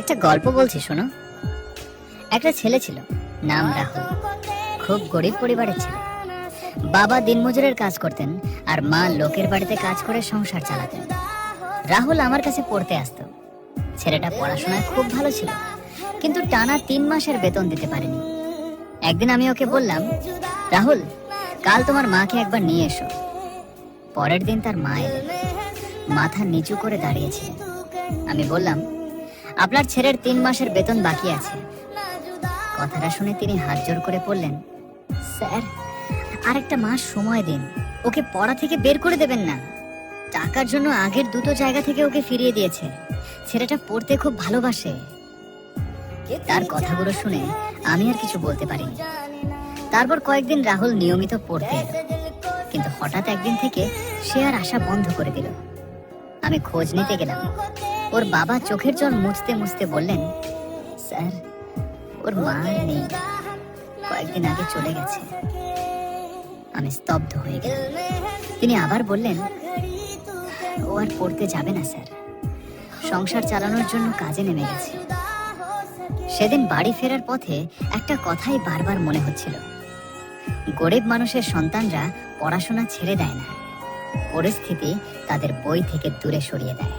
একটা গল্প বলছি শোনো। একটা ছেলে ছিল, নাম রাহুল। খুব গরিব পরিবারের ছেলে। বাবা দিনমজুরের কাজ করতেন আর মা লোকের বাড়িতে কাজ করে সংসার চালাতেন। রাহুল আমার কাছে পড়তে আসতো। ছেলেটা পড়াশোনায় খুব ভালো ছিল, কিন্তু টানা 3 মাসের বেতন দিতে পারেনি। একদিন আমি ওকে বললাম, রাহুল, কাল তোমার মাকে একবার নিয়ে এসো। পরের দিন তার মা এলেন, মাথা নিচু করে দাঁড়িয়েছিলেন। আমি বললাম, আপনার ছেলের 3 মাসের বেতন বাকি আছে। কথাটা শুনে তিনি হাত জোড় করে বললেন, স্যার, আরেকটা মাস সময় দিন, ওকে পড়া থেকে বের করে দেবেন না। টাকার জন্য আগের দুটো জায়গা থেকে ওকে ফিরিয়ে দিয়েছে। ছেলেটা পড়তে খুব ভালোবাসে। তার কথাগুলো শুনে আমি আর কিছু বলতে পারিনি। তারপর কয়েকদিন রাহুল নিয়মিত পড়তে এলো, কিন্তু হঠাৎ একদিন থেকে সে আর আসা বন্ধ করে দিল। আমি খোঁজ নিতে গেলাম। ওর বাবা চোখের জল মুছতে মুছতে বললেন, স্যার, ওর মা আর নেই, কয়েকদিন আগে চলে গেছে। আমি স্তব্ধ হয়ে গেলাম। তিনি আবার বললেন, ও আর পড়তে যাবে না স্যার, সংসার চালানোর জন্য কাজে নেমে গেছে। সেদিন বাড়ি ফেরার পথে একটা কথাই বারবার মনে হচ্ছিল, গরিব মানুষের সন্তানরা পড়াশোনা ছেড়ে দেয় না, পরিস্থিতি তাদের বই থেকে দূরে সরিয়ে দেয়।